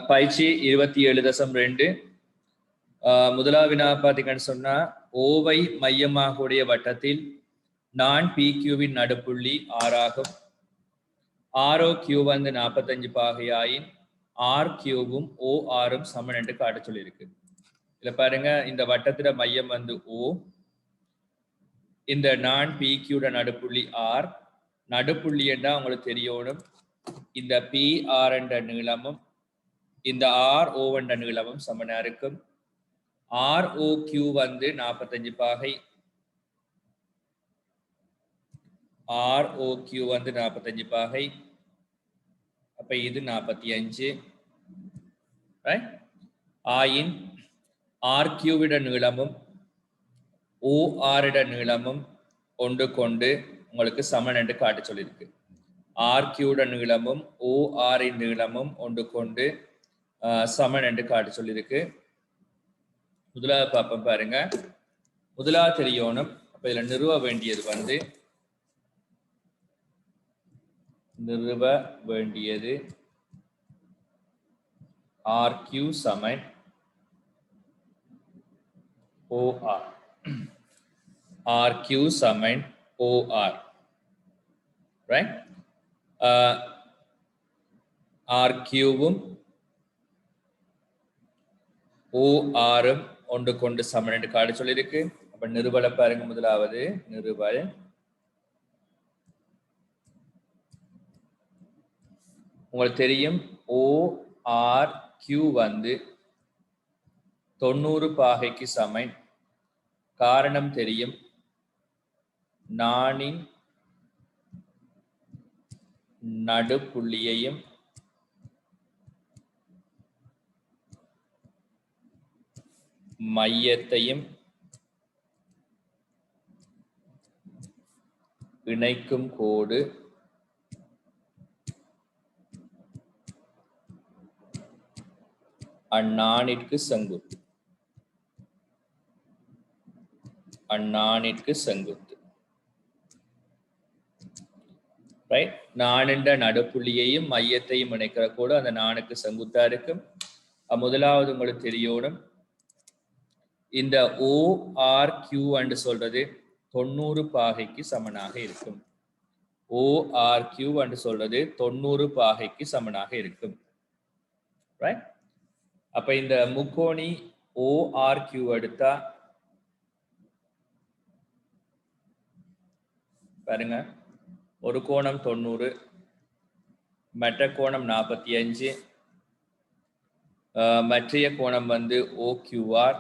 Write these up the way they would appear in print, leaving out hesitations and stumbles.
பயிற்சி 27.2 முதலாவது வினா பார்த்தீங்கன்னு சொன்னா ஓவை மையமாக உடைய வட்டத்தில் நான் PQவின் நடுப்புள்ளி 6 ஆகும். ROQ வந்து 45 பாகையாயின் RQவும் ORம் சமன் என்று காட்ட சொல்லியிருக்கு. இதுல பாருங்க, இந்த வட்டத்தில மையம் வந்து O, இந்த நான் PQட நடுப்புள்ளி R, நடுப்புள்ளி என்றா உங்களுக்கு தெரியணும் இந்த PR என்ற நீளமும் இந்த RO என்ற நீளமும் சமனா இருக்கும். ROQ வந்து 45 பாகை, ROQ வந்து 45 பாகை, அப்ப இது 45 ரைட். ஆயின் RQ விட நீளமும் OR இட நீளமும் ஒன்று கொண்டு உங்களுக்கு சமன் என்று காட்ட சொல்லியிருக்கு. RQ உட நீளமும் OR இன் நீளமும் ஒன்று கொண்டு சமன் என்று காட்ட சொல்லியிருக்கு. முதலாவது பார்ப்போம் பாருங்க. முதலாவது தெரியணும். அப்ப இதுல நிறுவ வேண்டியது வந்து RQ Saman OR. RQ Saman OR right. RQவும் ORம் ஒன்று கொண்டு சமன் என்று காட்ட சொல்லியிருக்கு. அப்ப நிறுவலை பாருங்க. முதலாவது நிறுவல் உங்களுக்கு தெரியும் ORQ வந்து 90 பாகைக்கு சமன். காரணம் தெரியும், நானின் நடுப்புள்ளியையும் மையத்தையும் இணைக்கும் கோடு அந்நாணிற்கு செங்குத்து. அந்நாணிற்கு செங்குத்து ரைட். நானின்ற நடுப்புள்ளியையும் மையத்தையும் இணைக்கிற கோடு அந்த நாணுக்கு செங்குத்தா இருக்கும். முதலாவது உங்களுக்கு தெரியணும், இந்த ORQ என்று சொல்றது 90 பாகைக்கு சமனாக இருக்கும். ORQ என்று சொல்றது 90 பாகைக்கு சமனாக இருக்கும் ரைட். அப்ப இந்த முக்கோணி ORQ எடுத்தா பாருங்க, ஒரு கோணம் 90, மற்ற கோணம் 45, மற்றைய கோணம் வந்து OQR.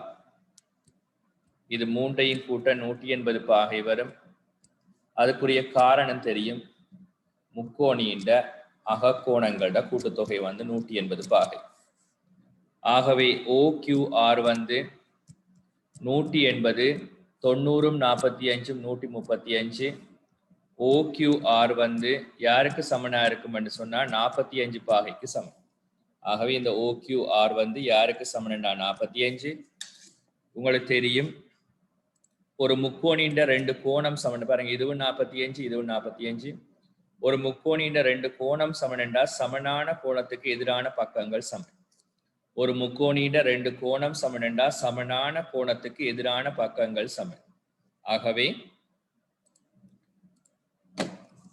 இது மூன்றையும் கூட்ட 180 பாகை வரும். அதுக்குரிய காரணம் தெரியும், முக்கோணியின் அகக்கோணங்களோட கூட்டுத்தொகை வந்து 180 பாகை. ஆகவே OQR வந்து 180, 90, 45, 135. OQR வந்து யாருக்கு சமனா இருக்கும் என்று சொன்னா 45 பாகைக்கு சமம். ஆகவே இந்த OQR வந்து யாருக்கு சமன்னா 45. உங்களுக்கு தெரியும், ஒரு முக்கோணியின் 2 கோணம் சமன் பாருங்க, இதுவும் 45, இதுவும் 45. ஒரு முக்கோணியின் 2 கோணம் சமன்டா சமனான கோணத்துக்கு எதிரான பக்கங்கள் சமன். ஒரு முக்கோணியின் 2 கோணம் சமன்டா சமனான கோணத்துக்கு எதிரான பக்கங்கள் சமன். ஆகவே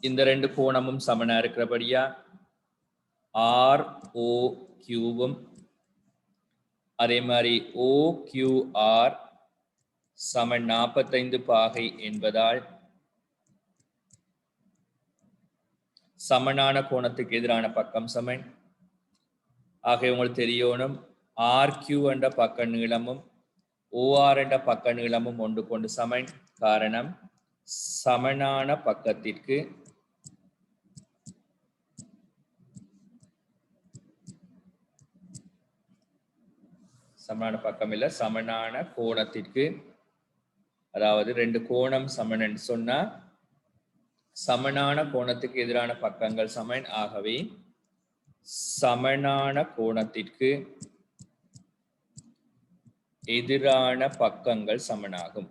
இந்த 2 கோணமும் சமனா இருக்கிறபடியா ROQவும் அதே மாதிரி OQR சமன் 45 பாகை என்பதால் சமனான கோணத்துக்கு எதிரான பக்கம் சமன். ஆக உங்களுக்கு தெரியணும், RQ என்ற பக்க நீளமும் OR என்ற பக்க நீளமும் ஒன்று கொண்டு சமன். காரணம், சமனான பக்கத்திற்கு சமனான பக்கம் இல்ல, சமனான கோணத்திற்கு, அதாவது 2 கோணம் சமன் என்று சொன்னா சமனான கோணத்துக்கு எதிரான பக்கங்கள் சமன். ஆகவே சமனான கோணத்திற்கு எதிரான பக்கங்கள் சமனாகும்.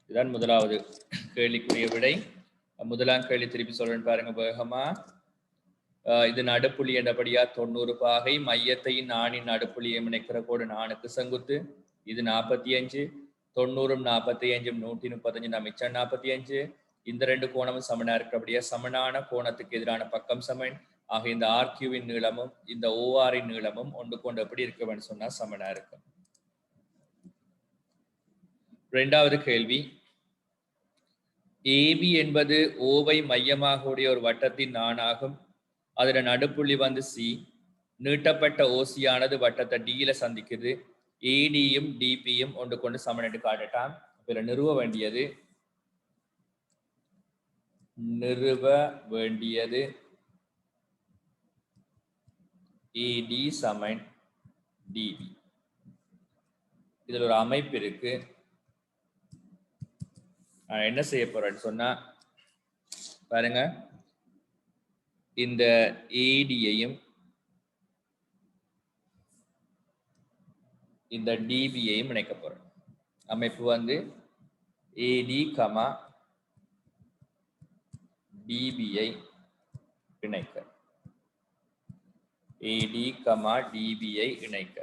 இதுதான் முதலாவது கேள்விக்குரிய விடை. முதலாம் கேள்வி திருப்பி சொல்றேன் பாருங்க வேகமா. இது நடுப்புள்ளி என்றபடியா 90 பாகை. மையத்தையும் நாணின் நடுப்புள்ளியும் இணைக்கிற கோடு 4க்கு செங்குத்து. இது 45. 90 45 135 மிச்சம் 45. இந்த ரெண்டு கோணமும் சமனா இருக்கிறபடியா சமனான கோணத்துக்கு எதிரான பக்கம் சமன். ஆக இந்த ஆர்கியூவின் நீளமும் இந்த ஓஆரின் நீளமும் ஒன்று கொண்டு எப்படி இருக்குன்னு சொன்னா சமனா இருக்கும். இரண்டாவது கேள்வி, ஏபி என்பது ஓவை மையமாக உடைய ஒரு வட்டத்தின் நாணாகும். அதோட நடுப்புள்ளி வந்து சி. நீட்டப்பட்ட ஓசியானது வட்டத்தை டியில சந்திக்குது. ஏடியும் டிபியும் ஒன்று கொண்டு சமனிட்டு காட்டட்டான். இதில் நிறுவ வேண்டியது ஏடி சமன் டிபி. இதுல ஒரு அமைப்பு இருக்கு. நான் என்ன செய்ய போறேன்னு சொன்னா பாருங்க, இந்த ஏடியையும் இந்த டிபியையும் இணைக்க போறேன். அமைப்பு வந்து ஏடி கமா டிபியை இணைக்க. ஏடி கமா டிபியை இணைக்க.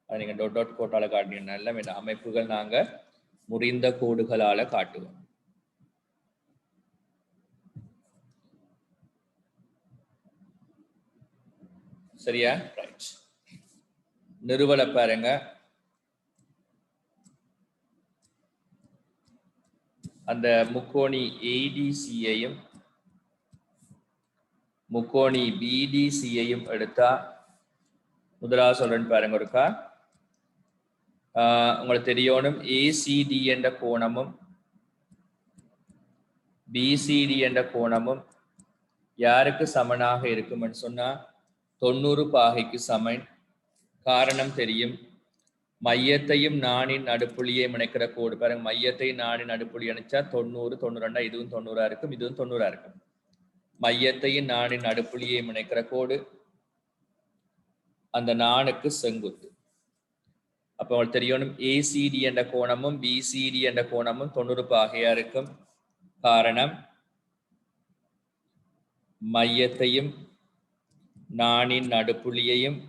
அது நீங்க டாட் டாட் கோட்டால காட்டினால இந்த அமைப்புகள் நாங்க முறிந்த கோடுகளால காட்டுவோம். சரியா? ரைட். நிறுவல பாருங்க. அந்த முக்கோணி ஏடிசியையும் முக்கோணி பிடிசியையும் எடுத்தா முதலாவது சொல்றேன் பாருங்க ஒருக்கா. உங்களுக்கு தெரியணும் ஏசிடி என்ற கோணமும் பிசிடி என்ற கோணமும் யாருக்கு சமனாக இருக்கும்னு சொன்னா 90 பாகைக்கு சமன். காரணம் தெரியும், மையத்தையும் நாணின் நடுப்புள்ளியையும் இணைக்கிற கோடு பாருங்க. மையத்தையும் நாணின் நடுப்புள்ளி இணைச்சா 90 92 இதுவும் 90 இருக்கும், இதுவும் 90 இருக்கும். மையத்தையும் நாணின் நடுப்புள்ளியையும் இணைக்கிற கோடு அந்த நாணுக்கு செங்குத்து. அப்ப உங்களுக்கு தெரியணும் ஏசிடி என்ற கோணமும் பிசிடி என்ற கோணமும் 90 பாகையா இருக்கும். காரணம் மையத்தையும் நாணின் நடுப்புள்ளியையும்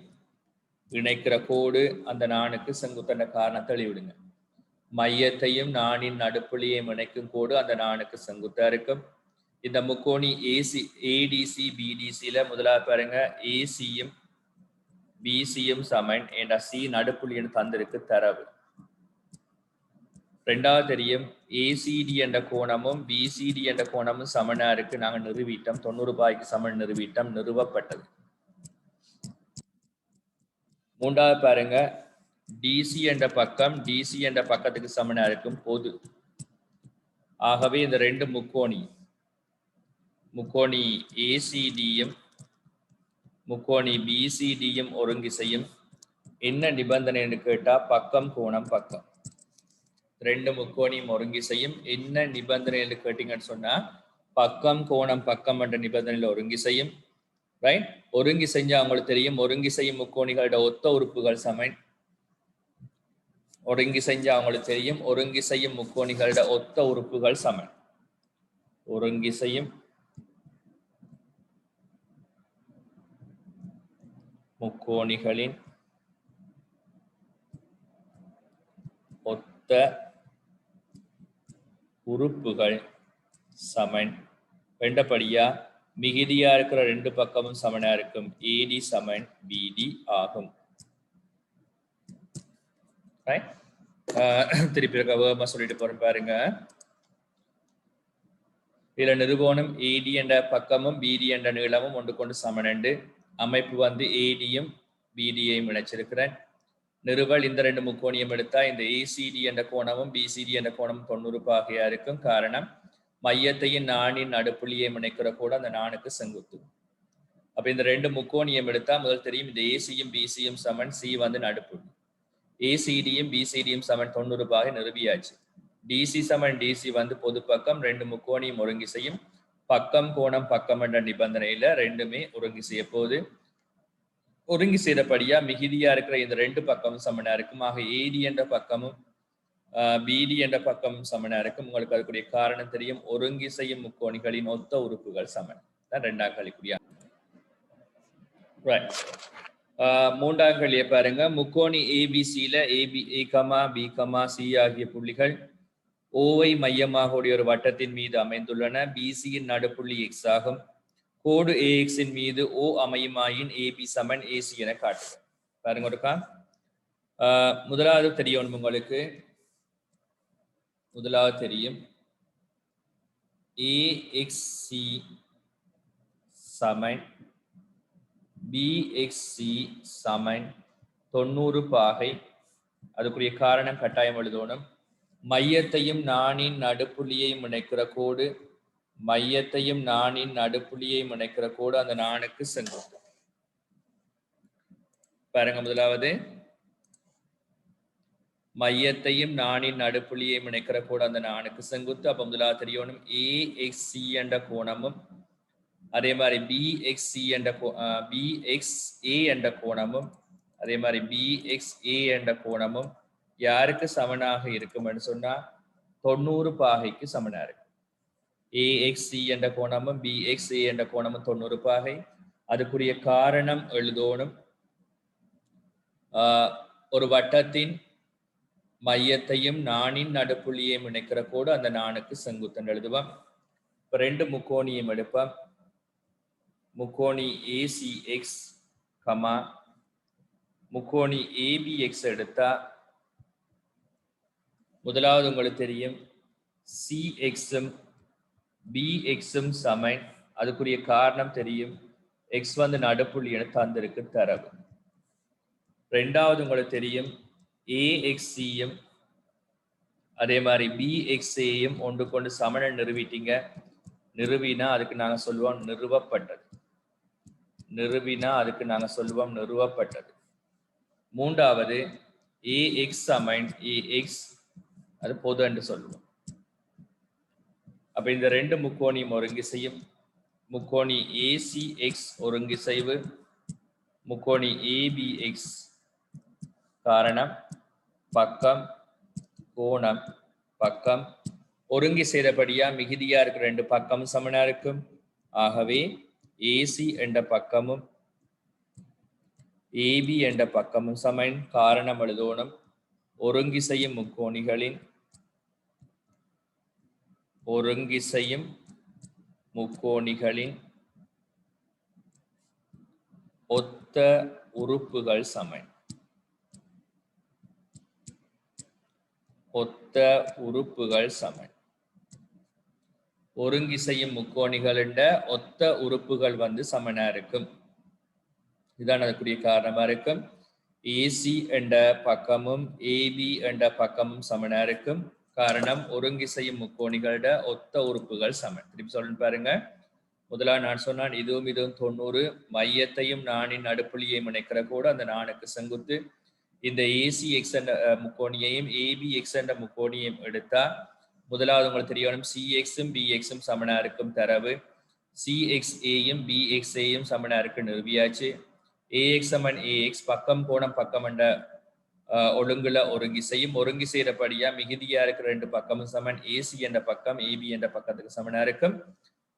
இணைக்கிற கோடு அந்த நாணுக்கு செங்குத்தண்ட காரணத்தை எழுதிவிடுங்க. மையத்தையும் நாணின் நடுப்புள்ளியையும் இணைக்கும் கோடு அந்த நாணுக்கு செங்குத்தா இருக்கும். இந்த முக்கோணி ஏடிசி பிடிசியில முதலாவது பாருங்க, ஏசியும் பிசியும் சமன் என்ற சி நடுப்புள்ளின்னு தந்திருக்கு தரவு. ரெண்டாவது தெரியும் ஏசிடி என்ற கோணமும் பிசிடி என்ற கோணமும் சமனா இருக்கு. நாங்க நிறுவிட்டோம் 90 பாய்க்கு சமன் நிறுவிட்டோம், நிறுவப்பட்டது. மூன்றாவது பாருங்க, டிசி என்ற பக்கம் டிசி என்ற பக்கத்துக்கு சமனா இருக்கும் பொது. ஆகவே இந்த ரெண்டு முக்கோணி ஏசிடியும் முக்கோணி பிசிடியும் ஒருங்கிசையும் என்ன நிபந்தனைன்னு கேட்டா பக்கம் கோணம் பக்கம். ரெண்டு முக்கோணியும் ஒருங்கிசையும் என்ன நிபந்தனைன்னு கேட்டீங்கன்னு சொன்னா பக்கம் கோணம் பக்கம் என்ற நிபந்தனையில ஒருங்கிசையும். ரைட்? ஒருங்கி செஞ்சா அவங்களுக்கு தெரியும் ஒருங்கிசையும் முக்கோணிகளோட ஒத்த உறுப்புகள் சமன். ஒருங்கி செஞ்சா அவங்களுக்கு தெரியும் ஒருங்கிசையும் முக்கோணிகளோட ஒத்த உறுப்புகள் சமன். ஒருங்கிசையும் முக்கோணிகளின் ஒத்த உறுப்புகள் சமன். ரெண்டபடியா மிகுதியா இருக்கிற ரெண்டு பக்கமும் சமனா இருக்கும். ஏடி சமன் பிடி ஆகும். திருப்பி இருக்க சொல்லிட்டு போறேன் பாருங்க. இதுல நிறுவனம் ஏடி என்ற பக்கமும் பிடி என்ற நீளமும் ஒன்று கொண்டு சமனண்டு. அமைப்பு வந்து ஏடியும் பிடியையும் இணைச்சிருக்கிறேன். நிறுவல் இந்த ரெண்டு முக்கோணியம் எடுத்தா இந்த ஏசிடி என்ற கோணமும் பிசிடி என்ற கோணமும் 90 பாகையா இருக்கும். காரணம் மையத்தையும் நாணின் நடுப்புள்ளியையும் இணைக்கிற கூட அந்த நாணுக்கு செங்குத்து. அப்ப இந்த ரெண்டு முக்கோணியம் எடுத்தா முதல் தெரியும் இந்த ஏசியும் பிசியும் சமன், சி வந்து நடுப்புள்ளி. ஏசிடியும் பிசிடியும் சமன் 90 பாகை நிறுவியாச்சு. டிசி சமன் டிசி வந்து பொது பக்கம். ரெண்டு முக்கோணியும் ஒருங்கி செய்யும். பக்கம் கோணம் பக்கம் என்ற நிபந்தனையில ரெண்டுமே ஒருங்கி செய்ய போகுது. ஒருங்கி செய்தபடியா மிகுதியா இருக்கிற இந்த ரெண்டு பக்கமும் சமனா இருக்கும். ஆக ஏடி என்ற பக்கமும் பிடி என்ற பக்கமும் சமனா இருக்கும். உங்களுக்கு அதுக்குரிய காரணம் தெரியும், ஒருங்கி செய்யும் முக்கோணிகளின் ஒத்த உறுப்புகள் சமன் தான். ரெண்டாம் கழிக்குரிய ரைட். மூன்றாம் கேள்வியை பாருங்க. முக்கோணி ஏபிசியில ஏ கமா பி கமா சி ஆகிய புள்ளிகள் ஓவை மையமாக உடைய ஒரு வட்டத்தின் மீது அமைந்துள்ளன. பிசியின் நடுப்புள்ளி எக்ஸ் ஆகும். கோடு ஏஎக்ஸின் மீது ஓ அமையுமாயின் ஏபி சமன் ஏசி என காட்டுக. பாருங்க ஒருக்கா. முதலாவது தெரியும் உங்களுக்கு. முதலாவது தெரியும் ஏஎக்ஸி சமன் பிஎக்ஸி சமன் 90 பாகை. அதுக்குரிய காரணம் கட்டாயம் எழுதணும். மையத்தையும் நாணின் நடுப்புள்ளியையும் இணைக்கிற கோடு, மையத்தையும் நாணின் நடுப்புள்ளியையும் இணைக்கிற கோடு அந்த நாணுக்கு செங்குத்து. பாருங்க, முதலாவது மையத்தையும் நாணின் நடுப்புள்ளியையும் இணைக்கிற கோடு அந்த நாணுக்கு செங்குத்து. அப்ப முதலாவது தெரியணும் ஏஎக்ஸி என்ற கோணமும் அதே மாதிரி பிஎக்ஸி என்ற பிஎக்ஸ்ஏ என்ற கோணமும் அதே மாதிரி பிஎக்ஸ்ஏ என்ற கோணமும் யாருக்கு சமனாக இருக்கும்னு சொன்னா 90 பாகைக்கு சமனா இருக்கு. ஏஎக்ஸி என்ற கோணமும் பிஎக்ஸ்ஏ என்ற கோணமும் 90 பாகை. அதுக்குரிய காரணம் எழுதணும். ஒரு வட்டத்தின் மையத்தையும் நாணின் நடுப்புள்ளியையும் இணைக்கிற கோடு அந்த நாணுக்கு செங்குத்தன் எழுதுவோம். இப்ப ரெண்டு முக்கோணியும் எடுப்போம். முக்கோணி ஏசிஎக்ஸ் கமா முக்கோணி ஏபிஎக்ஸ் எடுத்தா முதலாவது உங்களுக்கு தெரியும் சிஎக்ஸும் பிஎக்ஸும் சமன். அதுக்குரிய காரணம் தெரியும், எக்ஸ் வந்து நடுப்புள்ளி என தந்திருக்கு தரவு. ரெண்டாவது உங்களுக்கு தெரியும் ஏஎக்ஸியும் அதே மாதிரி பிஎக்ஸ்ஏயும் ஒன்று கொண்டு சமனை நிறுவிட்டீங்க. நிறுவினா அதுக்கு நாங்க சொல்லுவோம் நிறுவப்பட்டது. நிறுவினா அதுக்கு நாங்க சொல்லுவோம் நிறுவப்பட்டது. மூன்றாவது ஏஎக்ஸ் சமன் ஏஎக்ஸ், அது பொது என்று சொல்லுவோம். அப்ப இந்த ரெண்டு முக்கோணியும் ஒருங்கிசையும். முக்கோணி ஏசிஎக்ஸ் ஒருங்கிசைவு, முக்கோணி ஏபிஎக்ஸ் காரணம் பக்கம் கோணம் பக்கம் ஒருங்கி செய்தபடியா மிகுதியா இருக்கிற ரெண்டு பக்கம் சமனா இருக்கும். ஆகவே ஏசி என்ற பக்கமும் ஏபி என்ற பக்கமும் சமன். காரணம் எழுதணும், ஒருங்கிசையும் முக்கோணிகளின் ஒத்த உறுப்புகள் சமன். ஒத்த உறுப்புகள் சமன். ஒருங்கிசையும் முக்கோணிகளின் ஒத்த உறுப்புகள் வந்து சமனா இருக்கும். இதுதான் அதுக்குரிய காரணமா இருக்கும். ஏசி என்ற பக்கமும் ஏபி என்ற பக்கமும் சமனா இருக்கும். காரணம் ஒருங்கிசையும் முக்கோணிகளோட ஒத்த உறுப்புகள் சமன். திருப்பி சொல்லுன்னு பாருங்க. முதலாவது நான் சொன்னான் இதுவும் 90. மையத்தையும் நாணின் நடுப்புள்ளியையும் இணைக்கிற கூட அந்த நாணுக்கு செங்குத்து. இந்த ஏசி எக்ஸ் என்ற முக்கோணியையும் ஏபி எக்ஸ் என்ற முக்கோணியையும் எடுத்தா முதலாவது உங்களுக்கு தெரியணும் சிஎக்ஸும் பிஎக்ஸும் சமனா இருக்கும் தரவு. சிஎக்ஸ்ஏயும் பிஎக்ஸ்ஏயும் சமனா இருக்கு நிறுவியாச்சு. ஏஎக்ஸ் சமன் ஏஎக்ஸ் பக்கம் கோணம் பக்கம் என்ற ஒழுங்குல ஒருங்கி செய்யும். ஒருங்கி செய்யறபடியா மிகுதியா இருக்கிற ரெண்டு பக்கமும் சமன். ஏசி என்ற பக்கம் ஏபி என்ற பக்கத்துக்கு சமனா இருக்கும்.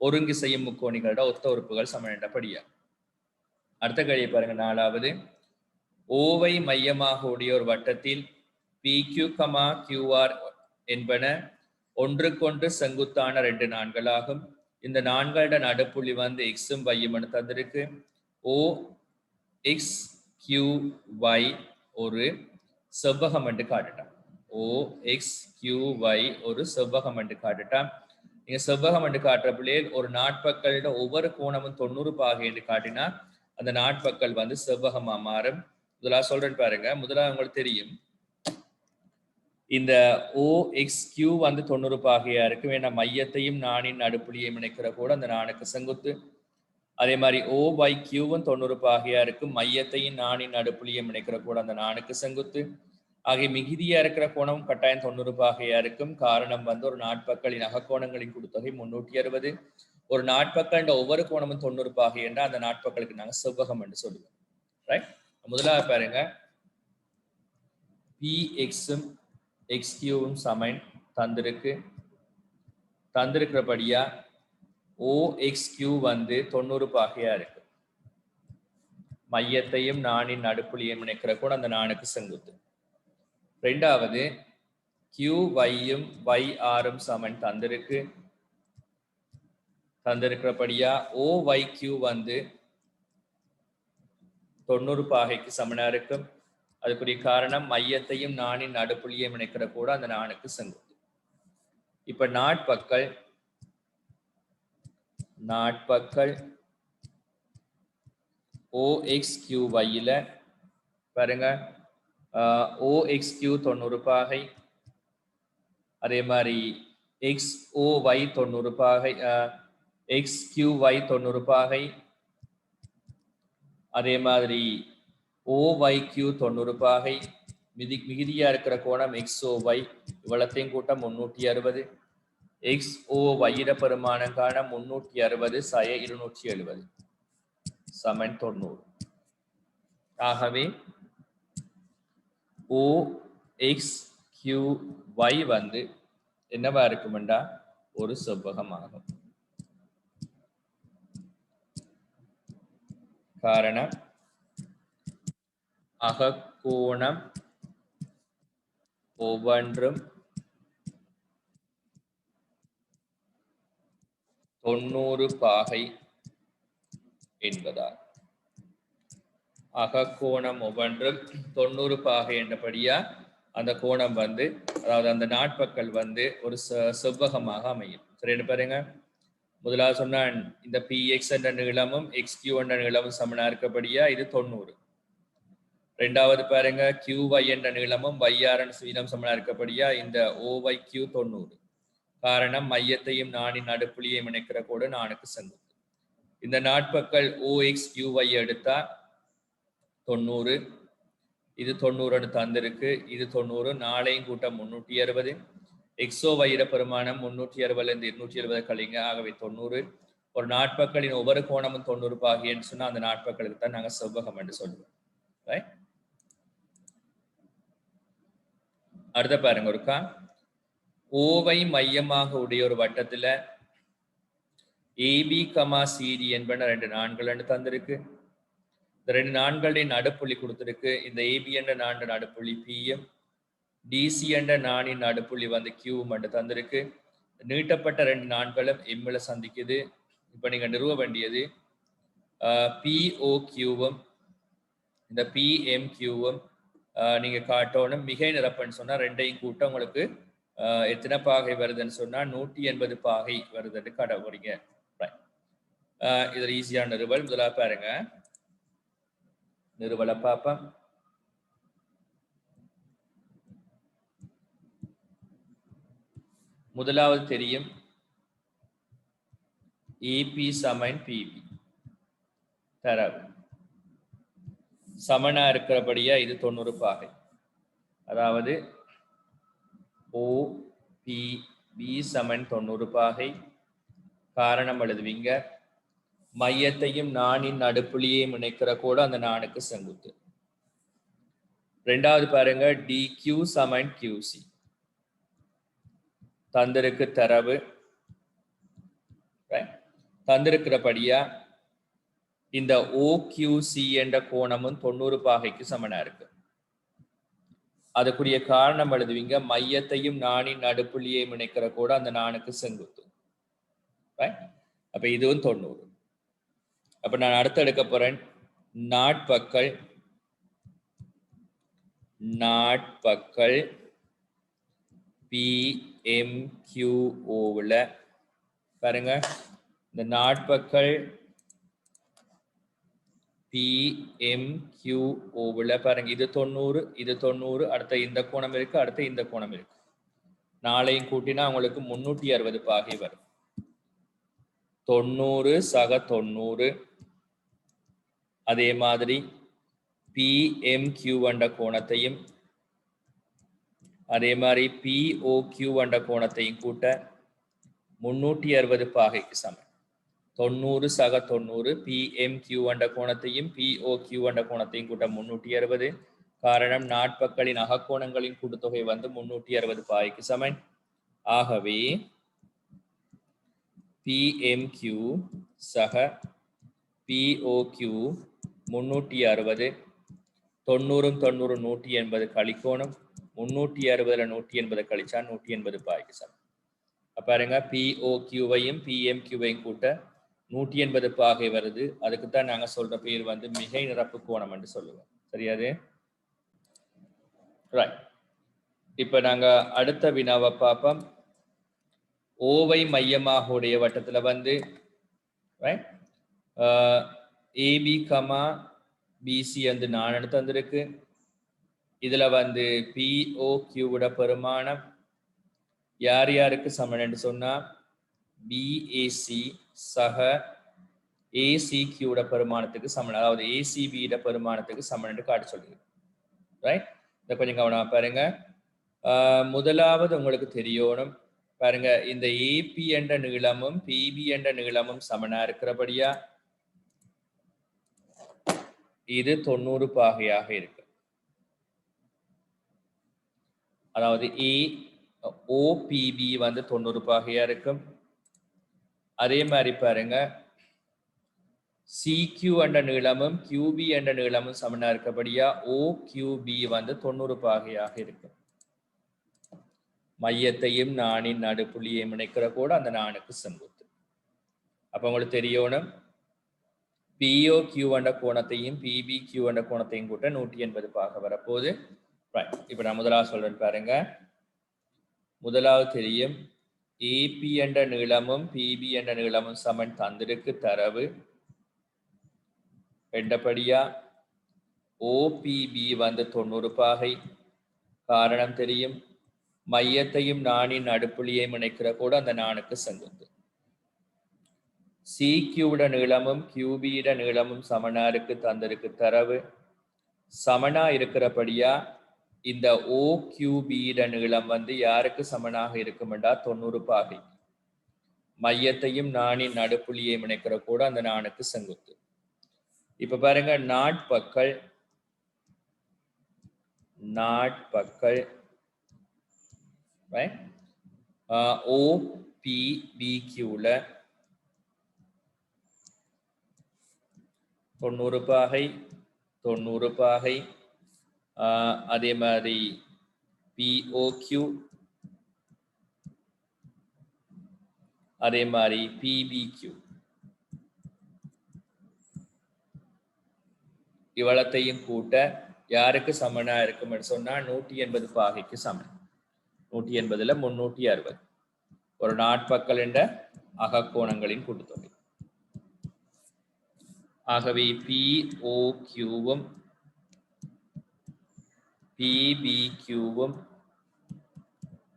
ஒருங்கி செய்யும் முக்கோணிகளோட ஒத்த உறுப்புகள் சமன் என்றபடியா. அடுத்த கேள்வி பாருங்க. நாலாவது, ஓவை மையமாக உடைய ஒரு வட்டத்தில் PQ, QR என்பன ஒன்றுக்கொன்று செங்குத்தான ரெண்டு நான்களாகும். இந்த நான்களோட நடுப்புள்ளி வந்து எக்ஸும் வையும் தந்திருக்கு. OXQY ஒரு செவ்வகம் என்று காட்டுட்டான். OXQY ஒரு செவ்வகம் என்று காட்டுட்டான். நீங்க செவ்வகம் என்று காட்டுற பிள்ளைகள் ஒரு நாட்பக்களோட ஒவ்வொரு கோணமும் 90 பாகை என்று காட்டினா அந்த நாட்பக்கள் வந்து செவ்வகமா மாறும். முதலாவது சொல்றேன் பாருங்க. முதலாவது உங்களுக்கு தெரியும் இந்த OXQ வந்து 90 பாகையா இருக்கு. வேணா மையத்தையும் நாணின் நடுப்புள்ளியையும் இணைக்கிற கூட அந்த நாணுக்கு செங்குத்து. அதே மாதிரி OYQவும் 90 பாகையா இருக்கு. மையத்தையும் நாணின் நடுப்புள்ளியையும் இணைக்கிற கூட அந்த நாணுக்கு செங்குத்து. ஆகிய மிகுதியா இருக்கிற கோணம் கட்டாயம் 90 பாகையா இருக்கும். காரணம் வந்து ஒரு நாட்பக்களின் அகக்கோணங்களின் கூட்டுத்தொகை 360. ஒரு நாட்பக்கள் ஒவ்வொரு கோணமும் 90 பாகை என்றால் அந்த நாட்பக்களுக்கு நாங்கள் செவ்வகம் என்று சொல்லுவோம். ரைட். முதலாவது பாருங்க, PXும் XQவும் சமன் தந்திருக்கிறபடியா OXQ வந்து 90 பாகையா இருக்கு. மையத்தையும் நாணின் நடுப்புள்ளியும் இணைக்கிற கூட அந்த நாணுக்கு செங்குத்து. ரெண்டாவது QYயும் YRம் சமன் தந்திருக்கிறபடியா OYQ வந்து 90 பாகைக்கு சமனா இருக்கும். அதுக்குரிய காரணம் மையத்தையும் நாணின் நடுப்புள்ளியும் இணைக்கிற கூட அந்த நாணுக்கு செங்குத்து. இப்ப நாட்பக்கள் OXQYல பாருங்க, OXQ 90 பாகை, அதே மாதிரி XOY 90 பாகை, XQY 90 பாகை, அதே மாதிரி OYQ 90 பாகை, மிகுதியா இருக்கிற கோணம் XOY, இவ்வளத்தையும் கூட்டம் 360, XOY பெருமானம் காண 360 சய 270 சமன் 90. ஆகவே OXQY வந்து என்னவா இருக்குமெண்டா ஒரு செவ்வகமாகும். காரணம் அகக்கோணம் ஒவ்வொன்றும் 90 பாகை என்பதால். அகக்கோணம் ஒவ்வொன்றும் 90 பாகை என்றபடியா அந்த கோணம் வந்து, அதாவது அந்த நாட்பக்கள் வந்து ஒரு செவ்வகமாக அமையும். சரி பாருங்க, முதலாவது சொன்னான் இந்த PX என்ற நீளமும் XQ என்ற நீளமும் சமனா இருக்கப்படியா இது 90. ரெண்டாவது பாருங்க QY என்ற நீளமும் YR வீதம் சமனா இருக்கப்படியா இந்த OYQ 90. காரணம் மையத்தையும் நாணின் நடுப்புள்ளியையும் இணைக்கிற கோடு நாணுக்கு செங்குத்து. இந்த நாட்பக்கள் OXQY எடுத்தா 90, இது 90 தந்திருக்கு, இது 90, நாளையும் கூட்டம் 360, XOY பெருமானம் 360 இருந்து 270 கழிங்க, ஆகவே 90. ஒரு நாட்பக்களின் ஒவ்வொரு கோணமும் 90 பாகைன்னு சொன்னா அந்த நாட்பக்களுக்கு தான் நாங்க செவ்வகம் என்று சொல்லுவோம். ரைட், அடுத்த பாருங்க ஒருக்கா, ஓவை மையமாக உடைய ஒரு வட்டத்துல AB, CD என்பன 2 நாண்கள் தந்திருக்கு. இந்த 2 நாண்களின் நடுப்புள்ளி கொடுத்திருக்கு. இந்த AB என்ற நாண்ட நடுப்புள்ளி Pயும், DC என்ற நாணின் நடுப்புள்ளி வந்து Qவும் என்று தந்திருக்கு. நீட்டப்பட்ட 2 நாண்களும் Mல சந்திக்குது. இப்ப நீங்க நிறுவ வேண்டியது POQவும் இந்த PMQவும் நீங்க காட்டணும். மிகை நிரப்பன்னு சொன்னா 2ஐயும் கூட்ட உங்களுக்கு எத்தனை பாகை வருதுன்னு சொன்னா 180 பாகை வருதுன்னு காட்ட போறீங்க. இதுல ஈஸியான நிறுவல். முதலா பாருங்க, நிறுவலை பார்ப்போம். முதலாவது தெரியும் AP சமன் PB தரவு சமனா இருக்கிறபடியா இது 90 பாகை. அதாவது OPB சமன் 90 பாகை. காரணம் எழுதுவீங்க, மையத்தையும் நாணின் நடுப்புள்ளியையும் இணைக்கிற கூட அந்த நாணுக்கு செங்குத்து. ரெண்டாவது பாருங்க, DQ சமன் QC தந்திருக்கு தரவு. தந்திருக்கிறபடியா இந்த OQC என்ற கோணமும் 90 பாகைக்கு சமனா இருக்கு. அதுக்குரிய காரணம் எழுதுவீங்க, மையத்தையும் நாணின் நடுப்புள்ளியையும் இணைக்கிற கூட அந்த நாணுக்கு செங்குத்து. அப்ப இதுவும் 90. அப்ப நான் அடுத்து எடுக்க போறேன் நாட்பக்கள் PMQOல பாருங்க. இந்த நாட்பக்கள் PMQOல பாருங்க, இது 90, இது 90, அடுத்த இந்த கோணம் இருக்கு, அடுத்த இந்த கோணம் இருக்கு. நாளையும் கூட்டினா உங்களுக்கு 360 பாகை வரும். 90 சக 90. அதே மாதிரி PMQ என்ற கோணத்தையும் அதே மாதிரி POQ என்ற கோணத்தையும் கூட்ட 360 பாகைக்கு சமம். 90 சக 90. PMQ என்ற கோணத்தையும் POQ என்ற கோணத்தையும் கூட்ட 360. காரணம் நாட்பக்களின் அகக்கோணங்களின் கூட்டுத்தொகை வந்து 360 பாகைக்கு சமன். ஆகவே PMQ சக POQ 360 90 90 180 கழிக்கோணம் 360 180 கழிச்சா 180 பாய்க்கு சமம். பாருங்க POQவையும் PMQவையும் கூட்ட 180 பாகை வருது. அதுக்கு தான் நாங்க சொல்ற பேர் வந்து மிகை நிரப்பு கோணம் என்று சொல்லுவோம். சரியாது? ரைட். இப்ப நாங்க அடுத்த வினாவை பார்ப்போம். ஓவை மையமாக உடைய வட்டத்துல வந்து AB, BC வந்து 4 தந்திருக்கு. இதுல வந்து POQவோட பெருமானம் யார் யாருக்கு சமன்னு சொன்னா BAC சக ACQவோட பெருமானத்துக்கு சமன், அதாவது ACBயோட பெருமானத்துக்கு சமன் காட்டி சொல்லுது. ரைட், இதை கொஞ்சம் கவனமா பாருங்க. முதலாவது உங்களுக்கு தெரியணும் பாருங்க, இந்த AP என்ற நீளமும் PB என்ற நீளமும் சமனா இருக்கிறபடியா இது 90 பாகையாக இருக்கு. அதாவது OPB வந்து 90 பாகையா இருக்கும். அதே மாதிரி பாருங்க CQ என்ற நீளமும் QB என்ற நீளமும் சமனா இருக்கபடியா OQB வந்து 90 பாகையாக இருக்கும். மையத்தையும் நாணின் நடுப்புள்ளியையும் இணைக்கிற கூட அந்த நாணுக்கு செங்குத்து. அப்ப உங்களுக்கு தெரியணும் POQ என்ற கோணத்தையும் PBQ என்ற கோணத்தையும் கூட்ட 180 பாகை வரப்போகுது. இப்ப நான் முதலாவது சொல்றேன் பாருங்க. முதலாவது தெரியும் AP என்ற நீளமும் PB என்ற நீளமும் சமன் தந்திருக்கு தரவு என்றபடியா OPB வந்து 90 பாகை. காரணம் தெரியும், மையத்தையும் நாணின் நடுப்புள்ளியையும் இணைக்கிற கூட அந்த நாணுக்கு செங்குத்து. CQட நீளமும் QBட நீளமும் சமனா இருக்கு தந்திருக்கு தரவு சமனா இருக்கிறபடியா இந்த OQBட நீளம் வந்து யாருக்கு சமனாக இருக்குமெண்டா 90 பாகை. மையத்தையும் நாணின் நடுப்புள்ளியையும் இணைக்கிற கூட அந்த நாணுக்கு செங்குத்து. இப்ப பாருங்க நாட்பற்கள் OPBQல 90 பாகை 90 பாகை. அதே மாதிரி POQ, அதே மாதிரி PBQ இவ்வளத்தையும் கூட்ட யாருக்கு சமனா இருக்கும்னு சொன்னா 180 பாகைக்கு சமன். 180ல 360 ஒரு நாட்பற்கள் என்ற அகக்கோணங்களின் கூட்டுத்தொகை. ஆகவே POQவும் PBQவும்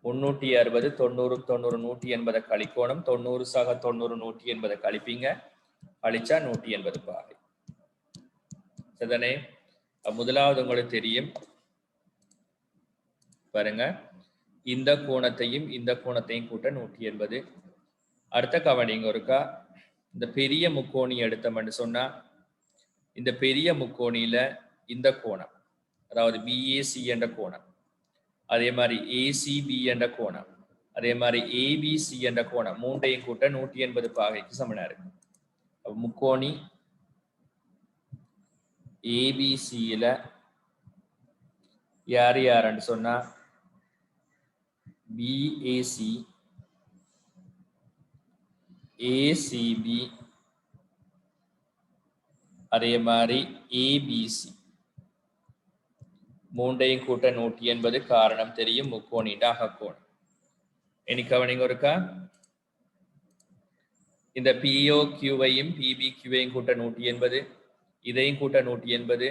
360 90 90 180 கழிக்கோணம் 90 சக 90 180 கழிப்பீங்க, கழிச்சா 180 பாகை. சரிதானே? முதலாவது உங்களுக்கு தெரியும் பாருங்க, இந்த கோணத்தையும் இந்த கோணத்தையும் கூட்ட 180. அடுத்த கவனிங்க ஒருக்கா, இந்த பெரிய முக்கோணி எடுத்தோம்னு சொன்னா இந்த பெரிய முக்கோணியில இந்த கோணம், அதாவது BAC என்ற கோணம், அதே மாதிரி ACB என்ற கோணம், அதே மாதிரி ABC என்ற கோணம் மூன்றையும் கூட்ட 180 பாகைக்கு சமனா இருக்கு. முக்கோணி ABCல யார் யாருன்னு சொன்னா BAC, ACB, அதே மாதிரி ABC மூன்றையும் கூட்ட 180. காரணம் தெரியும், முக்கோணிட அகக்கோணம். இனி கவனிங்க ஒருக்கா, இந்த POQவையும் PBQவையும் கூட்ட 180, இதையும் கூட்ட 180,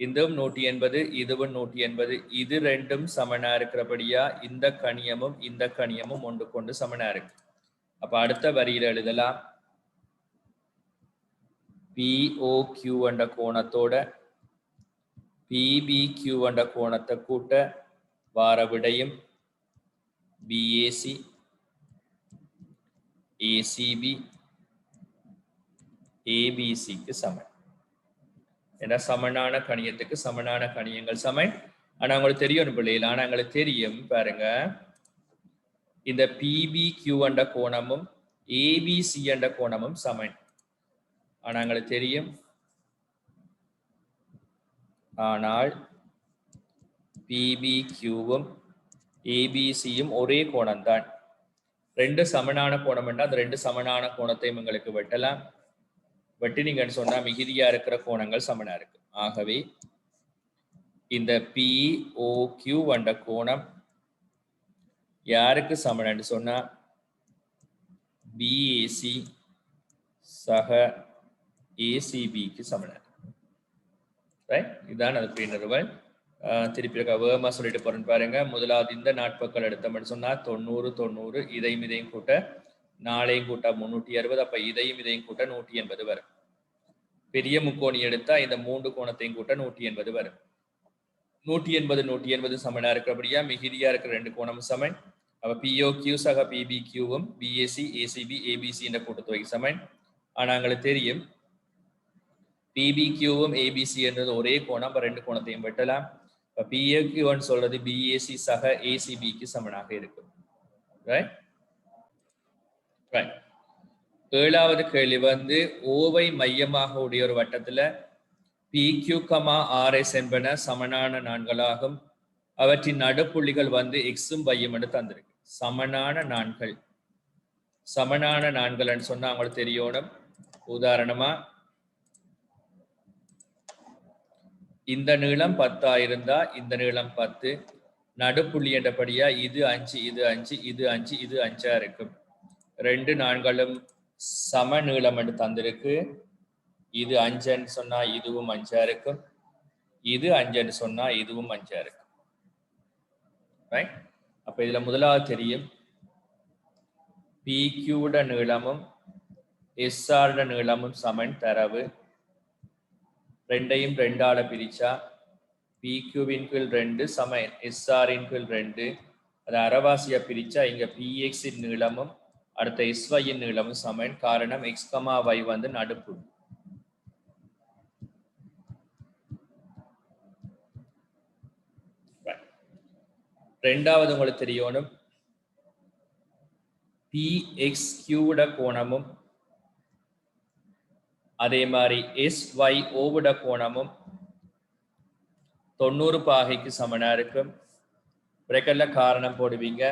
இதுவும் 180, இதுவும் 180. இது ரெண்டும் சமனா இருக்கிறபடியா இந்த கணியமும் இந்த கணியமும் ஒன்று கொண்டு சமனா இருக்கு. அப்ப அடுத்த வரியில எழுதலாம் POQ என்ற கோணத்தோட PBQ என்ற கோணத்தை கூட்ட வார விடையும் BAC, ACB, ABCக்கு சமன். ஏன்னா சமனான கணியத்துக்கு சமனான கணியங்கள் சமன். ஆனா உங்களுக்கு தெரியும் பிள்ளைகள், ஆனா எங்களுக்கு தெரியும் பாருங்க, இந்த PBQ என்ற கோணமும் ABC என்ற கோணமும் சமன். ஆனா எங்களுக்கு தெரியும் ஆனால் பிபிக்யூவும் ஏபிசியும் ஒரே கோணம்தான். ரெண்டு சமனான கோணம் என்றால் அந்த ரெண்டு சமனான கோணத்தையும் உங்களுக்கு வெட்டலாம். வெட்டினீங்கன்னு சொன்னா மிகுதியா இருக்கிற கோணங்கள் சமனா இருக்கு. ஆகவே இந்த பிஓக்யூ என்ற கோணம் யாருக்கு சமன்னு சொன்னா பிஏசி சக ஏசிபிக்கு சமனா. ரைட், இதுதான் அதுக்குரிய நிறுவல். திருப்பி வேகமா சொல்லிட்டு போறேன்னு பாருங்க. முதலாவது இந்த நாட்பக்கள் எடுத்தோம்னு சொன்னா 90 90 இதையும் கூட்ட 4ஐயும் கூட்ட 360. அப்ப இதையும் கூட்ட 180 வரும். பெரிய முக்கோணி எடுத்தா இந்த மூன்று கோணத்தையும் கூட்ட 180 வரும். 180 சமனா இருக்கிறபடியா மிகுதியா இருக்கிற ரெண்டு கோணமும் சமன். அப்ப பிஓக்யூ சக பிபிக்யூவும் பிஏசி ஏசிபி ஏபிசி என்ற கூட்டுத்தொகை சமன். ஆனா எங்களுக்கு தெரியும் பிபிக்யூவும் ஏபிசி என்றது ஒரே கோணம். அப்ப ரெண்டு கோணத்தையும் வெட்டலாம். இப்ப பிஏக்யூன்னு சொல்றது பிஏசி சக ஏசிபிக்கு சமனாக இருக்கும். Right right. ஏழாவது கேள்வி வந்து ஓவை மையமாக உடைய ஒரு வட்டத்துல பிக்யூ கமா ஆர்எஸ் என்பன சமனான நான்களாகும். அவற்றின் நடுப்புள்ளிகள் வந்து எக்ஸும் வையும் என்று தந்திருக்கு. சமனான நான்கள் சொன்னா அவங்களுக்கு தெரியணும். உதாரணமா இந்த நீளம் 10 இருந்தா இந்த நீளம் 10, நடுப்புள்ளி என்றபடியா இது 5 இது 5 இது 5 இது 5 இருக்கும். ரெண்டு நான்களும் சம நீளம் என்று தந்திருக்கு. இது 5 சொன்னா இதுவும் 5 இருக்கும், இது 5 சொன்னா இதுவும் 5 இருக்கும். ரைட். அப்ப இதுல முதலாவது தெரியும் PQ நீளமும் SR நீளமும் சமன் தரவு. ரெண்டையும் ரெண்டால பிரிச்சா PQ-வின் கீழ் 2 சமன் SR-இன் கீழ் 2. அது அரைவாசியா பிரிச்சா இங்க PX-இன் நீளமும் அடுத்த SY-இன் நீளமும் சமன். காரணம் X, Y வந்து நடுப்புள்ளி. ரெண்டாவது உங்களுக்கு தெரியணும் PXQ கோணமும் அதே மாதிரி SYO கோணமும் 90 பாகைக்கு சமனா இருக்கும். பிரேக்கல்ல காரணம் போடுவீங்க.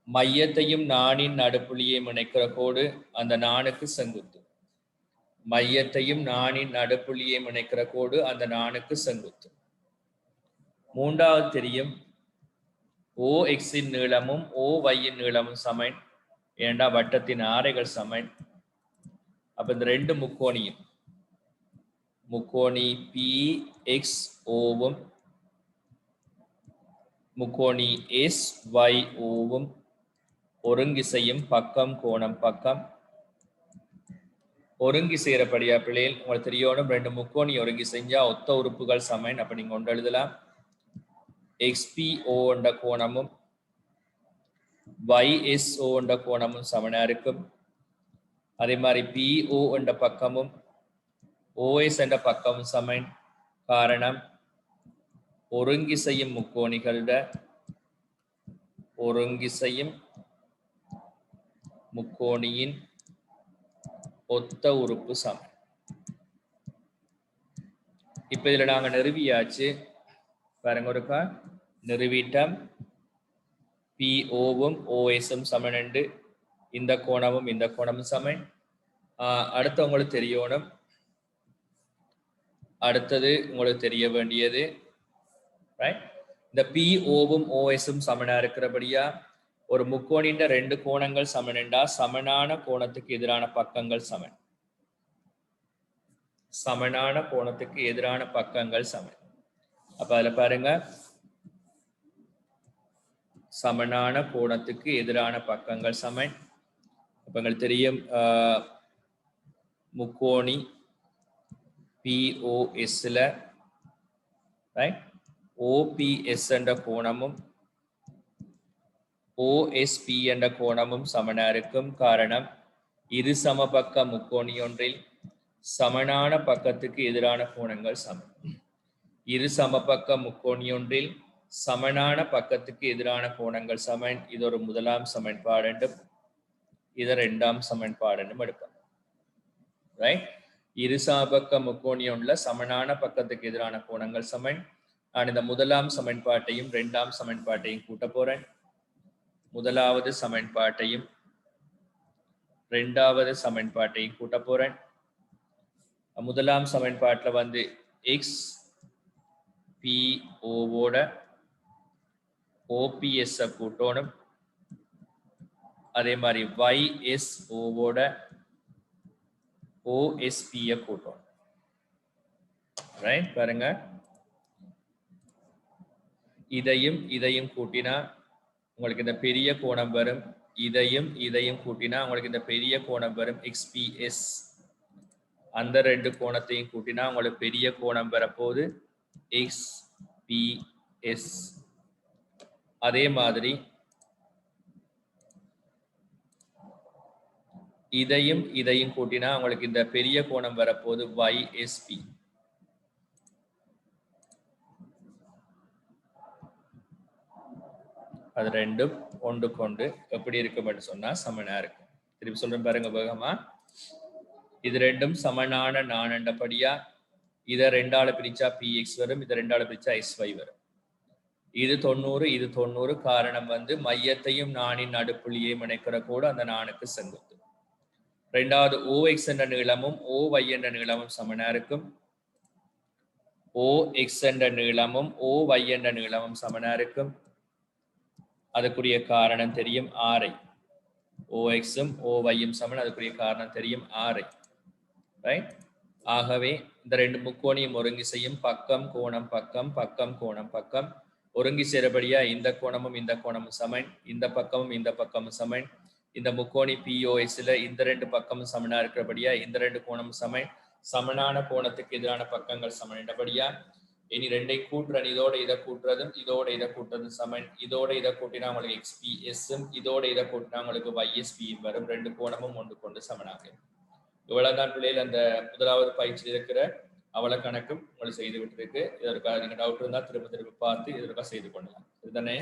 மையத்தையும் நாணின் நடுப்புள்ளியையும் இணைக்கிற கோடு அந்த நாணுக்கு செங்குத்து. மையத்தையும் நாணின் நடுப்புள்ளியையும் இணைக்கிற கோடு அந்த நாணுக்கு செங்குத்து. மூன்றாவது தெரியும் OX-இன் நீளமும் OY-இன் நீளமும் சமன். ஏண்டா வட்டத்தின் ஆரைகள் சமன். அப்ப இந்த ரெண்டு முக்கோணியும் முக்கோணி PXOவும் முக்கோணி SYOவும் ஒருங்கிசையும் பக்கம் கோணம் பக்கம் ஒருங்கி செய்யறபடியா பிள்ளைகள் உங்களுக்கு தெரியணும். ரெண்டு முக்கோணி ஒருங்கி செஞ்சா ஒத்த உறுப்புகள் சமன். அப்ப நீங்க கொண்டு எழுதலாம் XPO என்ற கோணமும் YSO என்ற கோணமும் சமனா இருக்கும். அதே மாதிரி PO என்ற பக்கமும் OS என்ற பக்கமும் சமன். காரணம் ஒருங்கி செய்யும் முக்கோணியின் ஒத்த உறுப்பு சமன். இப்ப இதுல நாங்க நிறுவியாச்சு பாருங்க. ஒருக்கா நிறுவிட்டம் POவும் OSம் சமன் என்று இந்த கோணமும் சமன். அடுத்து உங்களுக்கு தெரியணும். அடுத்தது உங்களுக்கு தெரிய வேண்டியது இந்த POவும் OSம் சமனா இருக்கிறபடியா ஒரு முக்கோணின் ரெண்டு கோணங்கள் சமனண்டா சமனான கோணத்துக்கு எதிரான பக்கங்கள் சமன். சமனான கோணத்துக்கு எதிரான பக்கங்கள் சமன். அப்ப அதுல பாருங்க சமனான கோணத்துக்கு எதிரான பக்கங்கள் சமன். அப்ப எங்களுக்கு தெரியும் முக்கோணி POSல OPS என்ற கோணமும் OSP என்ற கோணமும் சமனா இருக்கும். காரணம் இரு சமபக்க முக்கோணி ஒன்றில் சமனான பக்கத்துக்கு எதிரான கோணங்கள் சமன். இரு சமபக்க முக்கோணி ஒன்றில் சமனான பக்கத்துக்கு எதிரான கோணங்கள் சமன். இது ஒரு முதலாம் சமன்பாடு என்றும் இது இரண்டாம் சமன்பாடு என்றும் எடுக்கலாம். ரைட். இருசாபக்க முக்கோணியம்ல சமனான பக்கத்துக்கு எதிரான கோணங்கள் சமன். நான் இந்த முதலாம் சமன்பாட்டையும் இரண்டாம் சமன்பாட்டையும் கூட்ட போறேன். முதலாவது சமன்பாட்டையும் இரண்டாவது சமன்பாட்டையும் கூட்ட போறேன். முதலாம் சமன்பாட்டுல வந்து எக்ஸ் பி ஓவோட ஓபிஎஸ் கூட்டணும். அதே மாதிரி YS ஓவோட OSP கூட்டணும். ரைட், பாருங்க. இதையும் இதையும் கூட்டினா உங்களுக்கு இந்த பெரிய கோணம் வரும். இதையும் கூட்டினா உங்களுக்கு இந்த பெரிய கோணம் வரும் XPS. அந்த ரெண்டு கோணத்தையும் கூட்டினா உங்களுக்கு பெரிய கோணம் வரப்போகுது XPS. அதே மாதிரி இதையும் கூட்டினா உங்களுக்கு இந்த பெரிய கோணம் வரப்போகுது YSP. அது ரெண்டும் ஒன்று கொண்டு எப்படி இருக்கும் சொன்னா சமனா இருக்கும். திருப்பி சொல்றேன் பாருங்க வேகமா. இது ரெண்டும் சமனான நானண்டபடியா இதை ரெண்டால பிரிச்சா PX வரும், இதை ரெண்டால பிரிச்சா SY வரும். இது 90, இது 90. காரணம் வந்து மையத்தையும் நாணின் நடுப்புள்ளியையும் இணைக்கிற கோடு அந்த நாணுக்கு செங்குத்து. ரெண்டாவது OX என்ற நீளமும் OY என்ற நீளமும் சமனா இருக்கும். OX என்ற நீளமும் OY என்ற நீளமும் சமனா இருக்கும். அதுக்குரிய காரணம் தெரியும் RI. OX-உம் OY-யும் சமன், அதுக்குரிய காரணம் தெரியும் RI. ரைட். ஆகவே இந்த ரெண்டு முக்கோணியும் ஒருங்கி செய்யும் பக்கம் கோணம் பக்கம், பக்கம் கோணம் பக்கம். ஒருங்கி சேரபடியா இந்த கோணமும் இந்த கோணமும் சமன், இந்த பக்கமும் இந்த பக்கமும் சமன். இந்த முக்கோணி POS-ல இந்த ரெண்டு பக்கமும் சமனா இருக்கிறபடியா இந்த ரெண்டு கோணமும் சமன். சமனான கோணத்துக்கு எதிரான பக்கங்கள் சமன் என்றபடியா இனி ரெண்டை கூட்டுறன். இதோட இதை கூட்டுறதும் இதோட இதை கூட்டுறதும் சமன். இதோட இதை கூட்டினா உங்களுக்கு XPS-உம் இதோட இதை கூட்டினா உங்களுக்கு YSP-யும் வரும். ரெண்டு கோணமும் ஒன்று கொண்டு சமனாக. இவ்வளவுதான் பிள்ளைகள் அந்த முதலாவது பயிற்சியில் இருக்கிற அவளை கணக்கும் உங்களுக்கு செய்து விட்டு இருக்கு. இதற்காக நீங்க டவுட் இருந்தால் திரும்ப பார்த்து இதற்காக செய்து கொள்ளலாம். இதுதானே?